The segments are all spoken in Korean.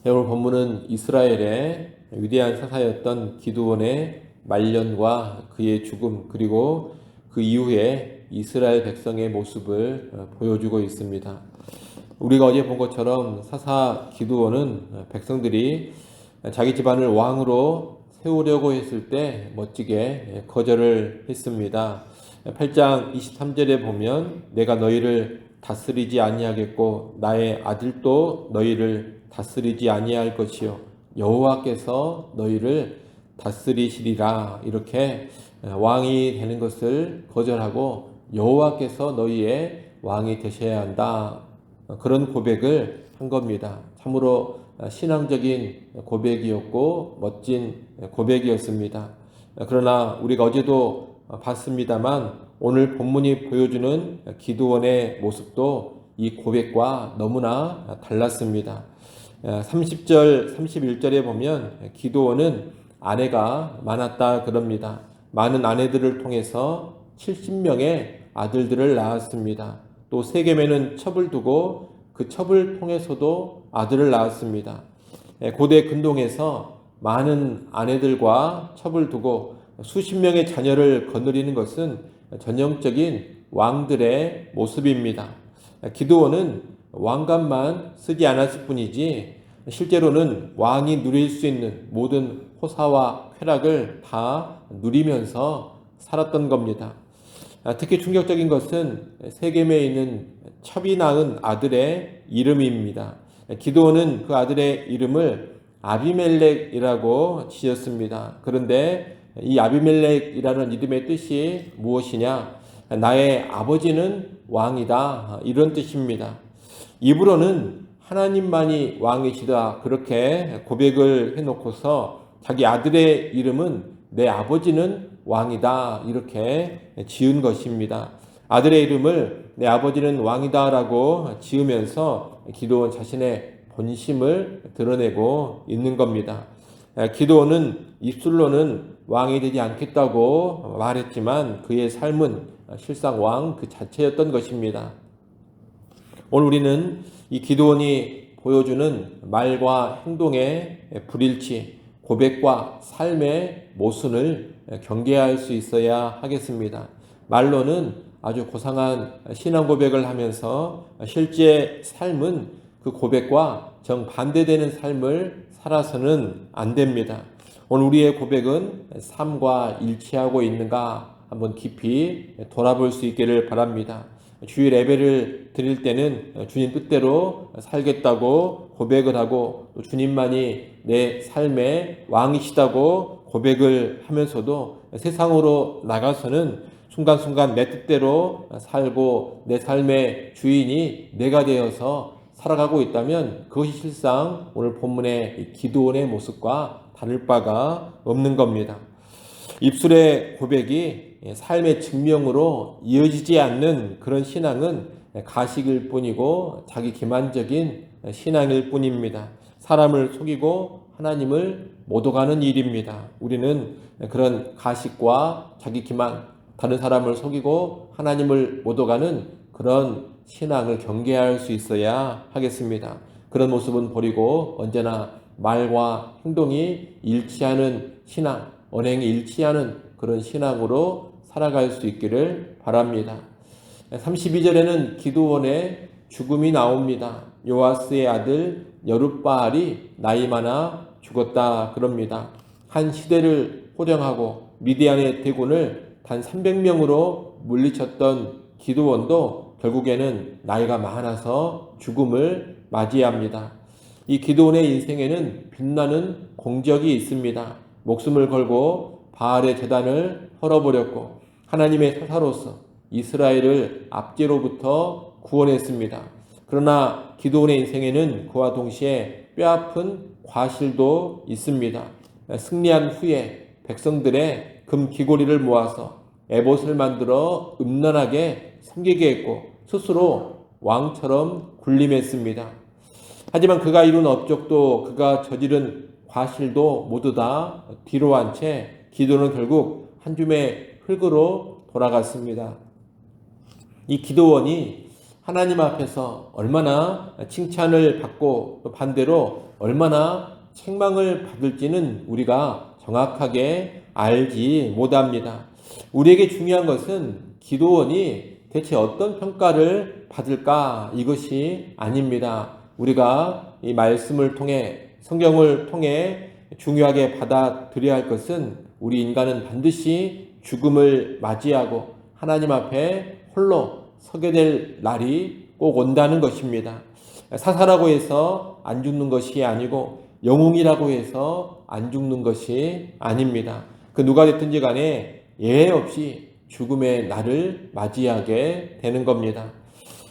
오늘 본문은 이스라엘의 위대한 사사였던 기드온의 말년과 그의 죽음, 그리고 그 이후에 이스라엘 백성의 모습을 보여주고 있습니다. 우리가 어제 본 것처럼 사사 기드온은 백성들이 자기 집안을 왕으로 세우려고 했을 때 멋지게 거절을 했습니다. 8장 23절에 보면 내가 너희를 다스리지 아니하겠고 나의 아들도 너희를 다스리지 아니할 것이요 여호와께서 너희를 다스리시리라. 이렇게 왕이 되는 것을 거절하고 여호와께서 너희의 왕이 되셔야 한다. 그런 고백을 한 겁니다. 참으로 신앙적인 고백이었고 멋진 고백이었습니다. 그러나 우리가 어제도 봤습니다만 오늘 본문이 보여주는 기드온의 모습도 이 고백과 너무나 달랐습니다. 30절, 31절에 보면 기드온은 아내가 많았다 그럽니다. 많은 아내들을 통해서 70명의 아들들을 낳았습니다. 또 세겜에는 첩을 두고 그 첩을 통해서도 아들을 낳았습니다. 고대 근동에서 많은 아내들과 첩을 두고 수십 명의 자녀를 거느리는 것은 전형적인 왕들의 모습입니다. 기드온은 왕관만 쓰지 않았을 뿐이지 실제로는 왕이 누릴 수 있는 모든 호사와 쾌락을 다 누리면서 살았던 겁니다. 특히 충격적인 것은 세겜에 있는 첩이 낳은 아들의 이름입니다. 기드온은 그 아들의 이름을 아비멜렉이라고 지었습니다. 그런데 이 아비멜렉이라는 이름의 뜻이 무엇이냐? 나의 아버지는 왕이다. 이런 뜻입니다. 입으로는 하나님만이 왕이시다. 그렇게 고백을 해놓고서 자기 아들의 이름은 내 아버지는 왕이다. 이렇게 지은 것입니다. 아들의 이름을 내 아버지는 왕이다 라고 지으면서 기드온 자신의 본심을 드러내고 있는 겁니다. 기드온은 입술로는 왕이 되지 않겠다고 말했지만 그의 삶은 실상 왕 그 자체였던 것입니다. 오늘 우리는 이 기드온이 보여주는 말과 행동의 불일치, 고백과 삶의 모순을 경계할 수 있어야 하겠습니다. 말로는 아주 고상한 신앙 고백을 하면서 실제 삶은 그 고백과 정반대되는 삶을 살아서는 안 됩니다. 오늘 우리의 고백은 삶과 일치하고 있는가 한번 깊이 돌아볼 수 있기를 바랍니다. 주일 예배를 드릴 때는 주님 뜻대로 살겠다고 고백을 하고 또 주님만이 내 삶의 왕이시다고 고백을 하면서도 세상으로 나가서는 순간순간 내 뜻대로 살고 내 삶의 주인이 내가 되어서 살아가고 있다면 그것이 실상 오늘 본문의 기드온의 모습과 다를 바가 없는 겁니다. 입술의 고백이 삶의 증명으로 이어지지 않는 그런 신앙은 가식일 뿐이고 자기 기만적인 신앙일 뿐입니다. 사람을 속이고 하나님을 못 오가는 일입니다. 우리는 그런 가식과 자기 기만, 다른 사람을 속이고 하나님을 못 오가는 그런 신앙을 경계할 수 있어야 하겠습니다. 그런 모습은 버리고 언제나 말과 행동이 일치하는 신앙, 언행이 일치하는 그런 신앙으로 살아갈 수 있기를 바랍니다. 32절에는 기드온의 죽음이 나옵니다. 요아스의 아들 여룻바알이 나이 많아 죽었다 그럽니다. 한 시대를 호령하고 미디안의 대군을 단 300명으로 물리쳤던 기드온도 결국에는 나이가 많아서 죽음을 맞이합니다. 이 기드온의 인생에는 빛나는 공적이 있습니다. 목숨을 걸고 바알의 제단을 헐어버렸고 하나님의 사사로서 이스라엘을 압제로부터 구원했습니다. 그러나 기드온의 인생에는 그와 동시에 뼈아픈 과실도 있습니다. 승리한 후에 백성들의 금 귀고리를 모아서 에봇을 만들어 음란하게 섬기게 했고 스스로 왕처럼 군림했습니다. 하지만 그가 이룬 업적도 그가 저지른 과실도 모두 다 뒤로 한 채 기드온은 결국 한 줌의 흙으로 돌아갔습니다. 이 기드온이 하나님 앞에서 얼마나 칭찬을 받고 또 반대로 얼마나 책망을 받을지는 우리가 정확하게 알지 못합니다. 우리에게 중요한 것은 기도원이 대체 어떤 평가를 받을까 이것이 아닙니다. 우리가 이 말씀을 통해 성경을 통해 중요하게 받아들여야 할 것은 우리 인간은 반드시 죽음을 맞이하고 하나님 앞에 홀로 서게 될 날이 꼭 온다는 것입니다. 사사라고 해서 안 죽는 것이 아니고 영웅이라고 해서 안 죽는 것이 아닙니다. 그 누가 됐든지 간에 예외 없이 죽음의 날을 맞이하게 되는 겁니다.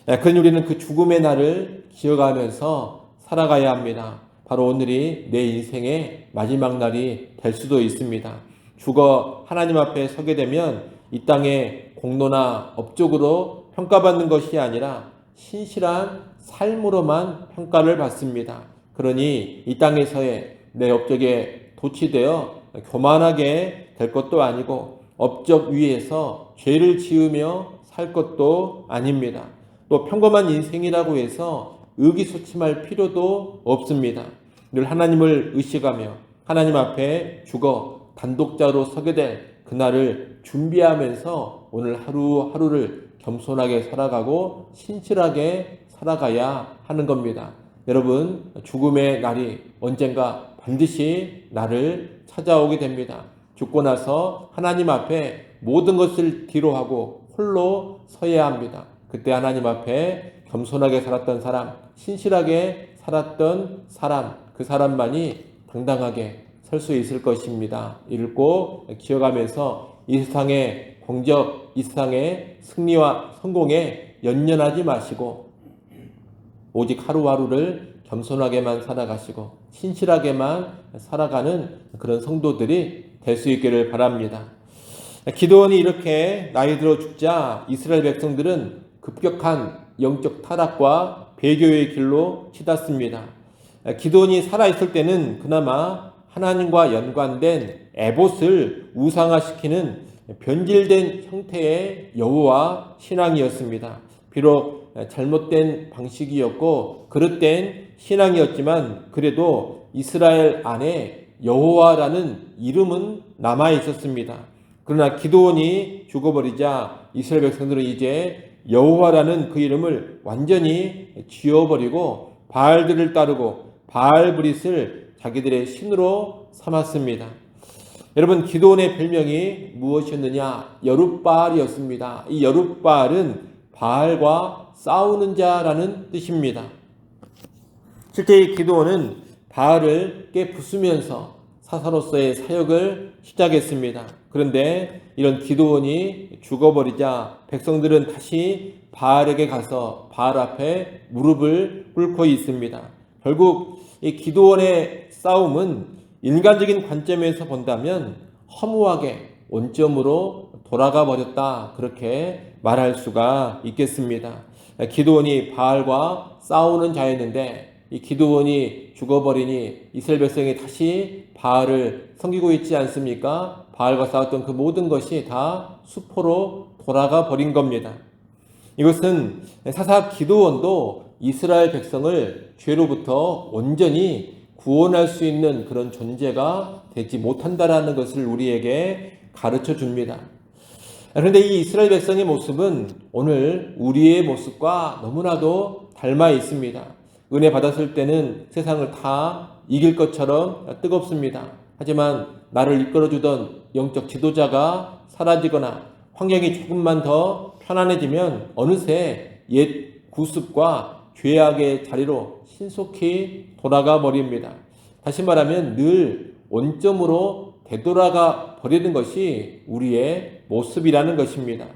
그러니 우리는 그 죽음의 날을 기억하면서 살아가야 합니다. 바로 오늘이 내 인생의 마지막 날이 될 수도 있습니다. 죽어 하나님 앞에 서게 되면 이 땅의 공로나 업적으로 평가받는 것이 아니라 신실한 삶으로만 평가를 받습니다. 그러니 이 땅에서의 내 업적에 도취되어 교만하게 될 것도 아니고 업적 위에서 죄를 지으며 살 것도 아닙니다. 또 평범한 인생이라고 해서 의기소침할 필요도 없습니다. 늘 하나님을 의식하며 하나님 앞에 죽어 단독자로 서게 될 그날을 준비하면서 오늘 하루하루를 겸손하게 살아가고 신실하게 살아가야 하는 겁니다. 여러분, 죽음의 날이 언젠가 반드시 나를 찾아오게 됩니다. 죽고 나서 하나님 앞에 모든 것을 뒤로하고 홀로 서야 합니다. 그때 하나님 앞에 겸손하게 살았던 사람, 신실하게 살았던 사람, 그 사람만이 당당하게 설 수 있을 것입니다. 이를 꼭 기억하면서 이 세상의 공적, 이 세상의 승리와 성공에 연연하지 마시고 오직 하루하루를 겸손하게만 살아가시고 신실하게만 살아가는 그런 성도들이 될 수 있기를 바랍니다. 기드온이 이렇게 나이 들어 죽자 이스라엘 백성들은 급격한 영적 타락과 배교의 길로 치닫습니다. 기드온이 살아있을 때는 그나마 하나님과 연관된 에봇을 우상화시키는 변질된 형태의 여호와 신앙이었습니다. 비록 잘못된 방식이었고 그릇된 신앙이었지만 그래도 이스라엘 안에 여호와라는 이름은 남아 있었습니다. 그러나 기드온이 죽어버리자 이스라엘 백성들은 이제 여호와라는 그 이름을 완전히 지워버리고 바알들을 따르고 바알브릿을 자기들의 신으로 삼았습니다. 여러분, 기드온의 별명이 무엇이었느냐? 여룻바알이었습니다. 이 여룻바알은 바알과 싸우는 자라는 뜻입니다. 실제 이 기드온은 바알을 깨부수면서 사사로서의 사역을 시작했습니다. 그런데 이런 기드온이 죽어버리자 백성들은 다시 바알에게 가서 바알 앞에 무릎을 꿇고 있습니다. 결국 이 기드온의 싸움은 인간적인 관점에서 본다면 허무하게 원점으로 돌아가 버렸다, 그렇게 말할 수가 있겠습니다. 기드온이 바알과 싸우는 자였는데 이 기드온이 죽어버리니 이스라엘 백성이 다시 바알을 섬기고 있지 않습니까? 바알과 싸웠던 그 모든 것이 다 수포로 돌아가 버린 겁니다. 이것은 사사 기드온도 이스라엘 백성을 죄로부터 온전히 구원할 수 있는 그런 존재가 되지 못한다라는 것을 우리에게 가르쳐 줍니다. 그런데 이 이스라엘 백성의 모습은 오늘 우리의 모습과 너무나도 닮아 있습니다. 은혜 받았을 때는 세상을 다 이길 것처럼 뜨겁습니다. 하지만 나를 이끌어주던 영적 지도자가 사라지거나 환경이 조금만 더 편안해지면 어느새 옛 구습과 죄악의 자리로 신속히 돌아가 버립니다. 다시 말하면 늘 원점으로 되돌아가 버리는 것이 우리의 모습이라는 것입니다.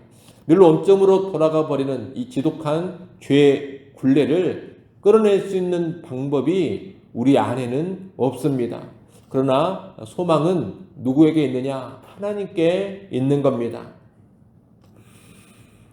늘 원점으로 돌아가 버리는 이 지독한 죄의 굴레를 끌어낼 수 있는 방법이 우리 안에는 없습니다. 그러나 소망은 누구에게 있느냐? 하나님께 있는 겁니다.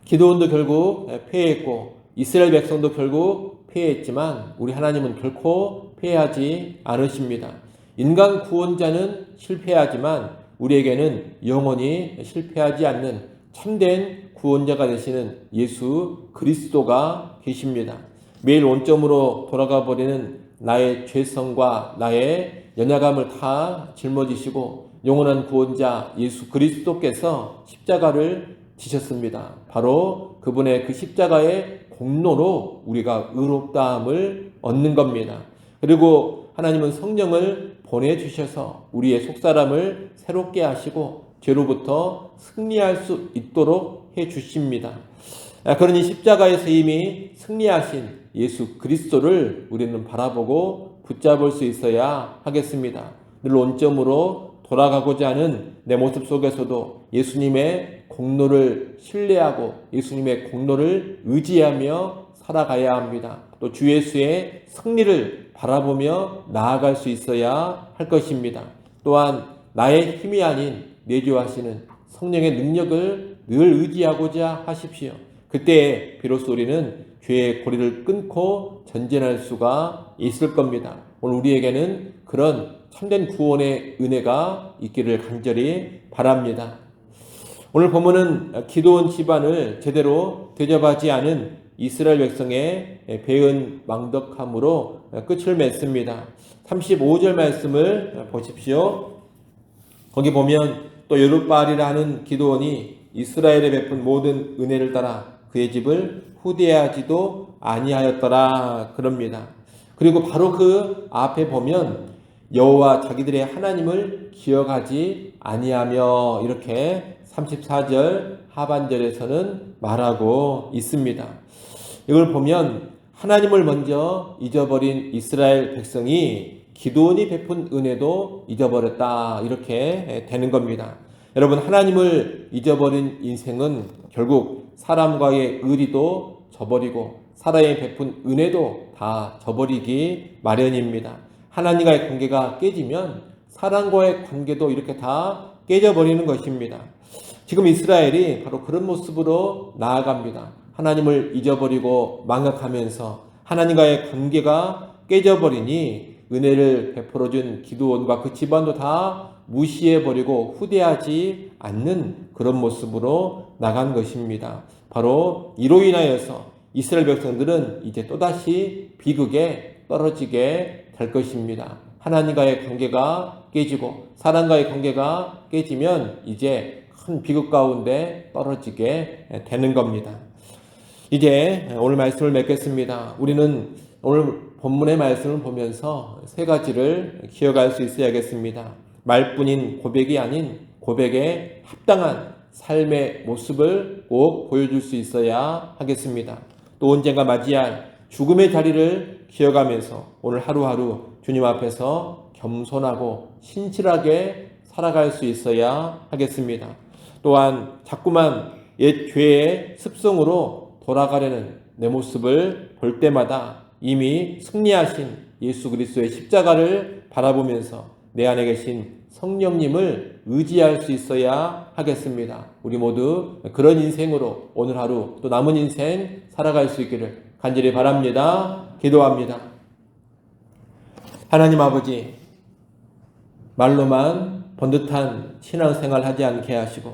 기드온도 결국 패했고 이스라엘 백성도 결국 패했지만 우리 하나님은 결코 패하지 않으십니다. 인간 구원자는 실패하지만 우리에게는 영원히 실패하지 않는 참된 구원자가 되시는 예수 그리스도가 계십니다. 매일 원점으로 돌아가 버리는 나의 죄성과 나의 연약함을 다 짊어지시고 영원한 구원자 예수 그리스도께서 십자가를 지셨습니다. 바로 그분의 그 십자가의 공로로 우리가 의롭다함을 얻는 겁니다. 그리고 하나님은 성령을 보내주셔서 우리의 속사람을 새롭게 하시고 죄로부터 승리할 수 있도록 해주십니다. 그러니 십자가에서 이미 승리하신 예수 그리스도를 우리는 바라보고 붙잡을 수 있어야 하겠습니다. 늘 원점으로 돌아가고자 하는 내 모습 속에서도 예수님의 공로를 신뢰하고 예수님의 공로를 의지하며 살아가야 합니다. 또 주 예수의 승리를 바라보며 나아갈 수 있어야 할 것입니다. 또한 나의 힘이 아닌 내주하시는 성령의 능력을 늘 의지하고자 하십시오. 그때 비로소 우리는 죄의 고리를 끊고 전진할 수가 있을 겁니다. 오늘 우리에게는 그런 참된 구원의 은혜가 있기를 간절히 바랍니다. 오늘 본문은 기드온 집안을 제대로 대접하지 않은 이스라엘 백성의 배은 망덕함으로 끝을 맺습니다. 35절 말씀을 보십시오. 거기 보면 또 여룻바알이라 하는 기드온이 이스라엘에 베푼 모든 은혜를 따라 그의 집을 후대하지도 아니하였더라 그럽니다. 그리고 바로 그 앞에 보면 여호와 자기들의 하나님을 기억하지 아니하며 이렇게 34절 하반절에서는 말하고 있습니다. 이걸 보면 하나님을 먼저 잊어버린 이스라엘 백성이 기드온이 베푼 은혜도 잊어버렸다 이렇게 되는 겁니다. 여러분, 하나님을 잊어버린 인생은 결국 사람과의 의리도 저버리고 사람의 베푼 은혜도 다 저버리기 마련입니다. 하나님과의 관계가 깨지면 사람과의 관계도 이렇게 다 깨져버리는 것입니다. 지금 이스라엘이 바로 그런 모습으로 나아갑니다. 하나님을 잊어버리고 망각하면서 하나님과의 관계가 깨져버리니 은혜를 베풀어준 기드온과 그 집안도 다 무시해버리고 후대하지 않는 그런 모습으로 나간 것입니다. 바로 이로 인하여서 이스라엘 백성들은 이제 또다시 비극에 떨어지게 될 것입니다. 하나님과의 관계가 깨지고 사람과의 관계가 깨지면 이제 큰 비극 가운데 떨어지게 되는 겁니다. 이제 오늘 말씀을 맺겠습니다. 우리는 오늘 본문의 말씀을 보면서 세 가지를 기억할 수 있어야겠습니다. 말뿐인 고백이 아닌 고백에 합당한 삶의 모습을 꼭 보여줄 수 있어야 하겠습니다. 또 언젠가 맞이할 죽음의 자리를 기억하면서 오늘 하루하루 주님 앞에서 겸손하고 신실하게 살아갈 수 있어야 하겠습니다. 또한 자꾸만 옛 죄의 습성으로 돌아가려는 내 모습을 볼 때마다 이미 승리하신 예수 그리스도의 십자가를 바라보면서 내 안에 계신 성령님을 의지할 수 있어야 하겠습니다. 우리 모두 그런 인생으로 오늘 하루 또 남은 인생 살아갈 수 있기를 간절히 바랍니다. 기도합니다. 하나님 아버지, 말로만 번듯한 신앙생활 하지 않게 하시고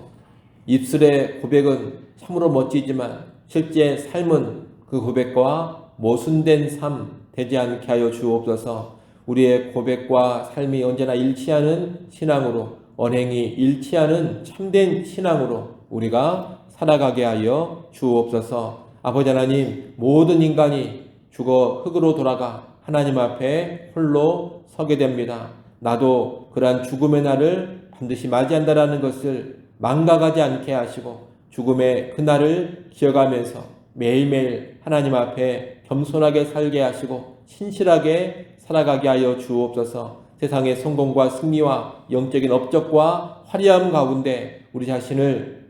입술의 고백은 참으로 멋지지만 실제 삶은 그 고백과 모순된 삶 되지 않게 하여 주옵소서. 우리의 고백과 삶이 언제나 일치하는 신앙으로, 언행이 일치하는 참된 신앙으로 우리가 살아가게 하여 주옵소서. 아버지 하나님, 모든 인간이 죽어 흙으로 돌아가 하나님 앞에 홀로 서게 됩니다. 나도 그러한 죽음의 날을 반드시 맞이한다라는 것을 망각하지 않게 하시고 죽음의 그날을 기억하면서 매일매일 하나님 앞에 겸손하게 살게 하시고 신실하게 살아가게 하여 주옵소서. 세상의 성공과 승리와 영적인 업적과 화려함 가운데 우리 자신을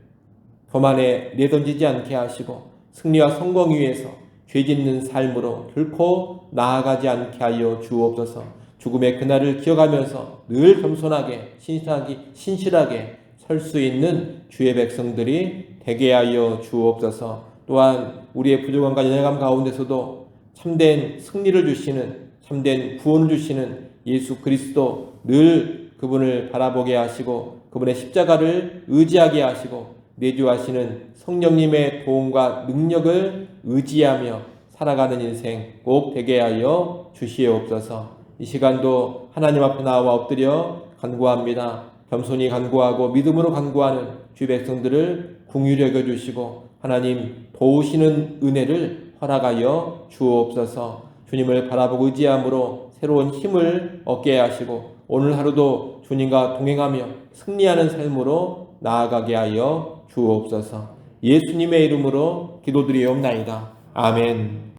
교만에 내던지지 않게 하시고 승리와 성공 위에서 죄짓는 삶으로 결코 나아가지 않게 하여 주옵소서. 죽음의 그날을 기억하면서 늘 겸손하게 신실하게 설 수 있는 주의 백성들이 되게 하여 주옵소서. 또한 우리의 부족함과 연약함 가운데서도 참된 승리를 주시는, 참된 구원을 주시는 예수 그리스도 늘 그분을 바라보게 하시고 그분의 십자가를 의지하게 하시고 내주하시는 성령님의 도움과 능력을 의지하며 살아가는 인생 꼭 되게 하여 주시옵소서. 이 시간도 하나님 앞에 나와 엎드려 간구합니다. 겸손히 간구하고 믿음으로 간구하는 주의 백성들을 긍휼히 여겨주시고 하나님 도우시는 은혜를 허락하여 주옵소서. 주님을 바라보고 의지함으로 새로운 힘을 얻게 하시고 오늘 하루도 주님과 동행하며 승리하는 삶으로 나아가게 하여 주옵소서. 예수님의 이름으로 기도드리옵나이다. 아멘.